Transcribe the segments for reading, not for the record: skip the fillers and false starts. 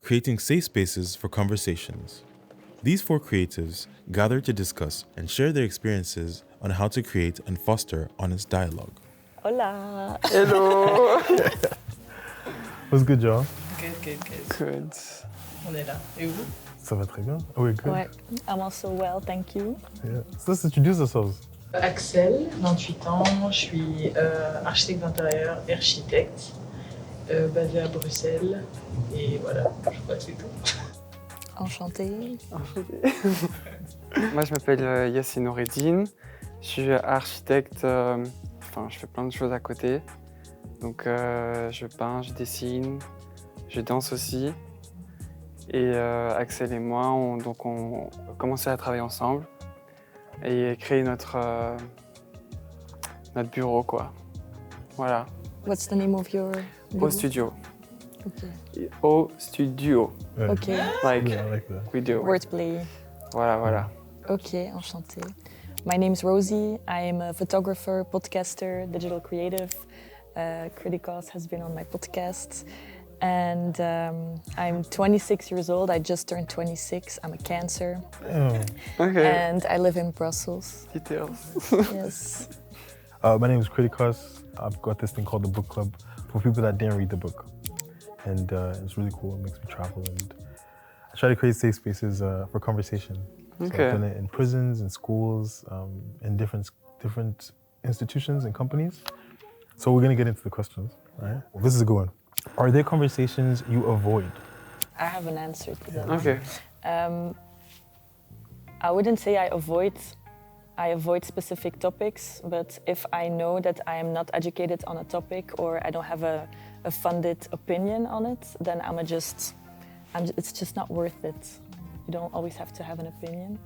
creating safe spaces for conversations. These four creatives gather to discuss and share their experiences on how to create and foster honest dialogue. Hola. Hello. What's good, y'all? Good. Good. On est là. Et vous? Ça va très bien. Oh, we're good. Ouais. I'm also well, thank you. Yeah. So let's introduce ourselves. Axel, 28 ans, je suis architecte d'intérieur et architecte, basée à Bruxelles. Et voilà, je crois que c'est tout. Enchantée. Moi, je m'appelle Yassine Noureddine. Je suis architecte. Je fais plein de choses à côté. Donc, je peins, je dessine, je danse aussi. Et Axel et moi, on a commencé à travailler ensemble et créer notre bureau, quoi. Voilà. What's the name of your Au studio. Okay. Au studio. Yeah. Okay. Like Yeah, I like that. we do. Wordplay. Voilà. Okay, enchantée. My name's Rosie. I'm a photographer, podcaster, digital creative. Criticos has been on my podcast. And I'm 26 years old. I just turned 26. I'm a Cancer. Yeah. Okay. And I live in Brussels. Details. Yes. My name is Criticos. I've got this thing called the book club for people that didn't read the book. And it's really cool. It makes me travel. And I try to create safe spaces for conversation. So Okay. I've done it in prisons, in schools, in different institutions and companies. So we're going to get into the questions, right? Well, this is a good one. Are there conversations you avoid? I have an answer to that. Okay. I wouldn't say I avoid specific topics, but if I know that I am not educated on a topic or I don't have a funded opinion on it, then it's just not worth it. You don't always have to have an opinion.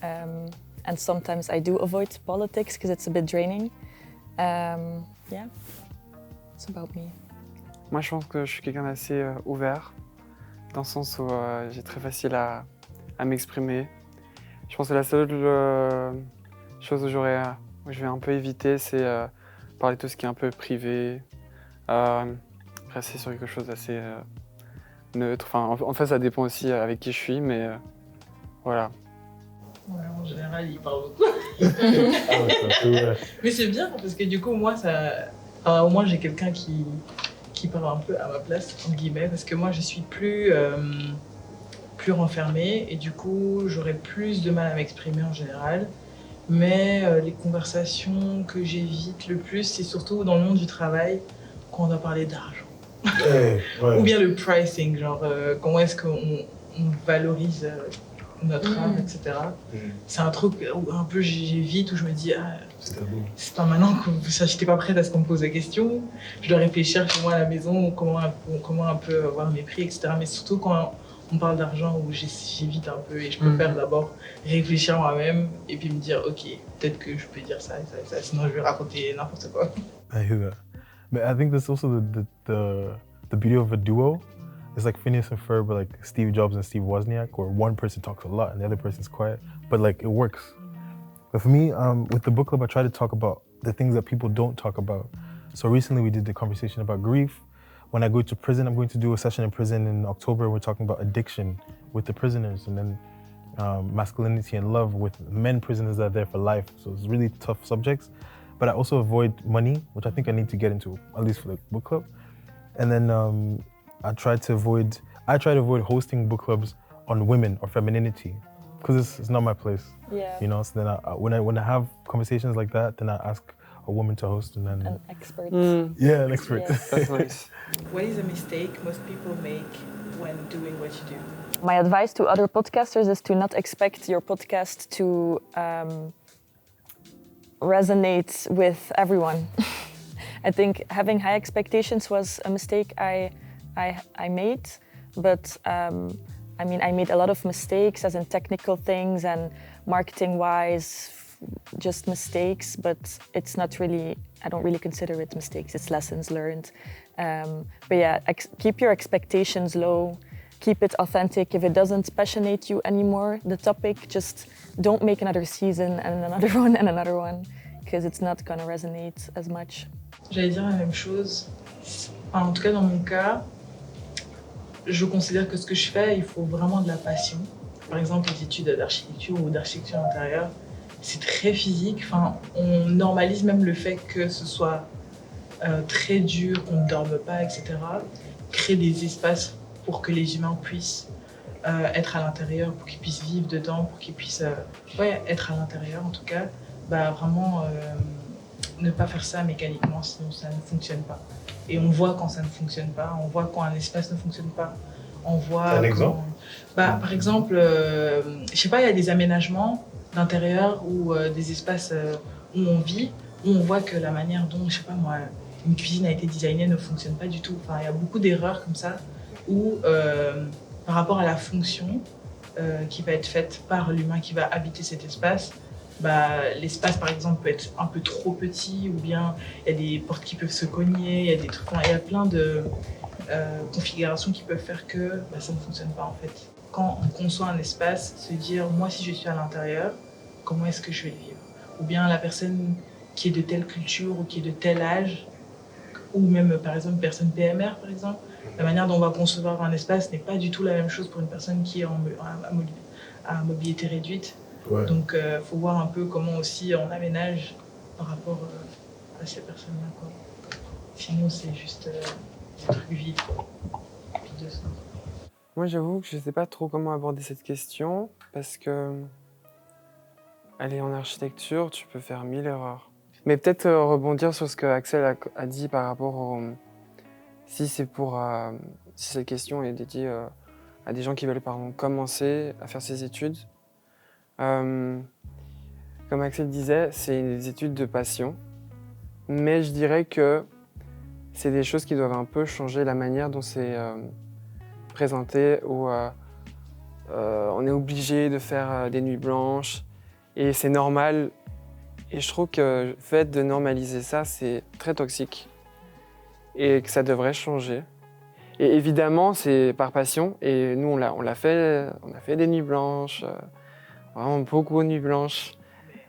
And sometimes I do avoid politics because it's a bit draining. Yeah, it's about me. Moi, je pense que je suis quelqu'un d'assez ouvert, dans le sens où j'ai très facile à m'exprimer. Je pense que la seule chose où je vais un peu éviter, c'est parler de tout ce qui est un peu privé, rester sur quelque chose d'assez neutre. Enfin, en fait, ça dépend aussi avec qui je suis, mais voilà. Ouais, en général, il parle beaucoup. Mais c'est bien parce que du coup, moi, au moins, j'ai quelqu'un qui parle un peu à ma place, entre guillemets, parce que moi, je suis plus renfermée et du coup, j'aurais plus de mal à m'exprimer en général. Mais les conversations que j'évite le plus, c'est surtout dans le monde du travail, quand on doit parler d'argent. Ou bien le pricing, genre comment est-ce qu'on valorise notre art, etc. C'est un truc où un peu j'évite, où je me dis, c'est pas maintenant que j'étais pas prête à ce qu'on me pose la question. Je dois réfléchir chez moi à la maison, comment un peu avoir mes prix, etc. Mais surtout quand on parle d'argent, où j'évite un peu et je préfère d'abord réfléchir moi-même et puis me dire, ok, peut-être que je peux dire ça et ça et ça, sinon je vais raconter n'importe quoi. I hear that. But I think that's also the beauty of a duo. It's like Phineas and Ferb, but like Steve Jobs and Steve Wozniak, where one person talks a lot and the other person's quiet, but like it works. But for me, with the book club, I try to talk about the things that people don't talk about. So recently we did the conversation about grief. When I go to prison, I'm going to do a session in prison in October. We're talking about addiction with the prisoners, and then masculinity and love with men prisoners that are there for life. So it's really tough subjects. But I also avoid money, which I think I need to get into, at least for the book club. And then I try to avoid hosting book clubs on women or femininity, because it's not my place. Yeah. You know. So then when I have conversations like that, then I ask a woman to host, and then An expert. yeah, an expert. Yes. That's nice. What is a mistake most people make when doing what you do? My advice to other podcasters is to not expect your podcast to resonate with everyone. I think having high expectations was a mistake I made, but I made a lot of mistakes as in technical things and marketing-wise, just mistakes, but it's not really, I don't really consider it mistakes, it's lessons learned. But yeah, keep your expectations low, keep it authentic. If it doesn't passionate you anymore, the topic, just don't make another season and another one and another one, because it's not gonna resonate as much. J'allais dire la même chose. En tout cas, dans mon cas, je considère que ce que je fais, il faut vraiment de la passion. Par exemple, les études d'architecture ou d'architecture intérieure, c'est très physique. Enfin, on normalise même le fait que ce soit très dur, qu'on ne dorme pas, etc. Créer des espaces pour que les humains puissent être à l'intérieur, pour qu'ils puissent vivre dedans, pour qu'ils puissent être à l'intérieur en tout cas. Vraiment, ne pas faire ça mécaniquement, sinon ça ne fonctionne pas. Et on voit quand ça ne fonctionne pas, on voit quand un espace ne fonctionne pas. On voit Un exemple? Par exemple, je sais pas, il y a des aménagements d'intérieur ou des espaces où on vit, où on voit que la manière dont, je sais pas moi, une cuisine a été designée ne fonctionne pas du tout. Enfin, il y a beaucoup d'erreurs comme ça où, par rapport à la fonction qui va être faite par l'humain qui va habiter cet espace, l'espace par exemple peut être un peu trop petit, ou bien il y a des portes qui peuvent se cogner, il y a des trucs, il y a plein de configurations qui peuvent faire que ça ne fonctionne pas en fait. Quand on conçoit un espace, se dire moi si je suis à l'intérieur, comment est-ce que je vais le vivre? Ou bien la personne qui est de telle culture ou qui est de tel âge, ou même par exemple une personne PMR par exemple, la manière dont on va concevoir un espace n'est pas du tout la même chose pour une personne qui est à mobilité réduite. Ouais. Donc faut voir un peu comment aussi on aménage par rapport à ces personnes-là, quoi. Sinon c'est juste des trucs vides, quoi. Puis de ça. Moi, j'avoue que je ne sais pas trop comment aborder cette question parce que aller en architecture, tu peux faire 1000 erreurs. Mais peut-être rebondir sur ce que Axel a dit par rapport au... Si cette question est dédiée à des gens qui veulent commencer à faire ces études. Comme Axel disait, c'est des études de passion. Mais je dirais que c'est des choses qui doivent un peu changer la manière dont c'est présenté, où on est obligé de faire des nuits blanches. Et c'est normal. Et je trouve que le fait de normaliser ça, c'est très toxique. Et que ça devrait changer. Et évidemment, c'est par passion. Et nous, on a fait des nuits blanches, vraiment beaucoup de nuits blanches.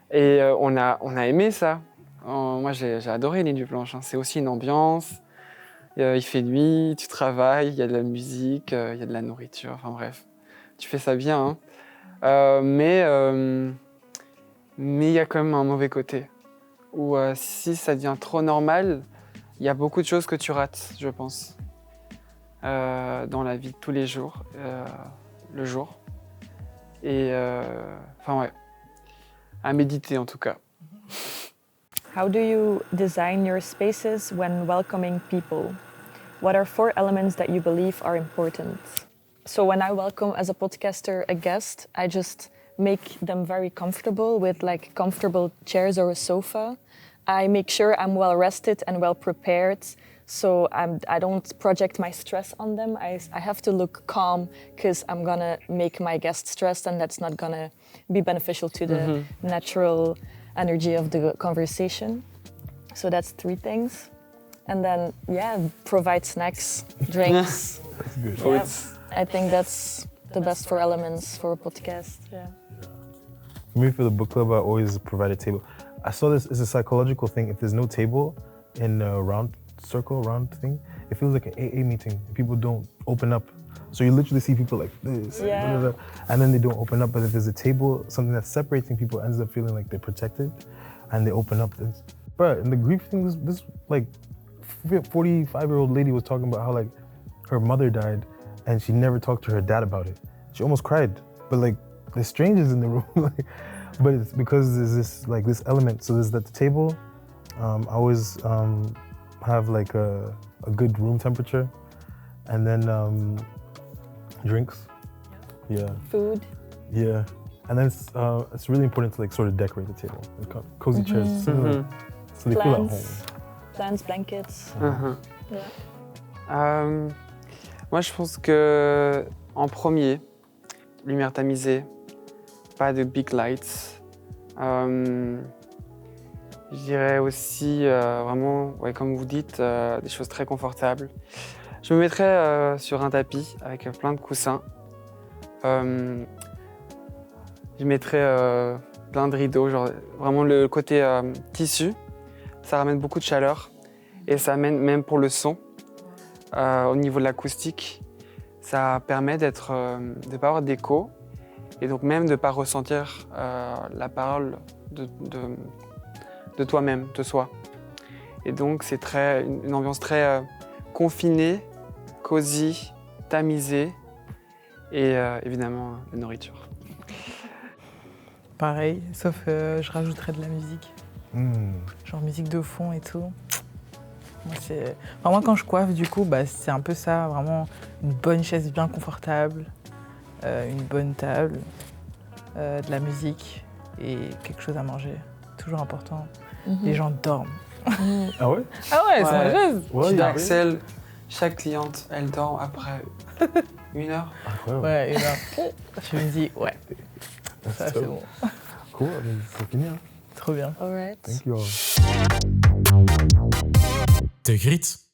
Et on a aimé ça. Moi, j'ai adoré les nuits blanches. Hein. C'est aussi une ambiance. Il fait nuit, tu travailles, il y a de la musique, il y a de la nourriture. Enfin bref, tu fais ça bien. Hein. Mais il y a quand même un mauvais côté. Où si ça devient trop normal, il y a beaucoup de choses que tu rates, je pense, dans la vie de tous les jours, le jour. Et enfin ouais, à méditer en tout cas. How do you design your spaces when welcoming people? What are 4 elements that you believe are important? So when I welcome as a podcaster a guest, I just make them very comfortable with like comfortable chairs or a sofa. I make sure I'm well rested and well prepared, so I don't project my stress on them. I have to look calm because I'm gonna make my guest stressed, and that's not gonna be beneficial to the natural energy of the conversation. So that's 3 things. And then, provide snacks, drinks. That's good. Yeah, I think that's the best 4 elements for a podcast. Yeah. For me, for the book club, I always provide a table. I saw this as a psychological thing. If there's no table in a round thing, it feels like an AA meeting. People don't open up. So you literally see people like this, and then they don't open up. But if there's a table, something that's separating people ends up feeling like they're protected, and they open up. But in the grief thing, this like 45-year-old lady was talking about how like her mother died, and she never talked to her dad about it. She almost cried. But like there's strangers in the room, but it's because there's this element. So there's at the table. I always have like a good room temperature, and then drinks. Yeah. Food. Yeah. And then it's really important to like sort of decorate the table. Like, cozy chairs, so they feel at home. Plants, blankets. Moi, je pense que en premier, lumière tamisée, pas de big lights. Je dirais aussi vraiment, comme vous dites, des choses très confortables. Je me mettrais sur un tapis avec plein de coussins. Je mettrais plein de rideaux, genre vraiment le côté tissu. Ça ramène beaucoup de chaleur et ça amène même pour le son, au niveau de l'acoustique, ça permet de ne pas avoir d'écho et donc même de ne pas ressentir la parole de toi-même, de soi. Et donc c'est une ambiance très confinée, cosy, tamisée et évidemment la nourriture. Pareil, sauf je rajouterais de la musique. Genre musique de fond et tout. Moi, quand je coiffe, du coup, c'est un peu ça, vraiment une bonne chaise bien confortable, une bonne table, de la musique et quelque chose à manger. Toujours important. Les gens dorment. Ah ouais? Ah ouais, c'est ma chaise. Ouais, Chez Axel, chaque cliente, elle dort après 1 heure. Incroyable. Ouais, et là, je me dis, ouais, ça c'est bon. Cool, c'est fini. Hein? Trop bien. All right. Thank you all. Te griet.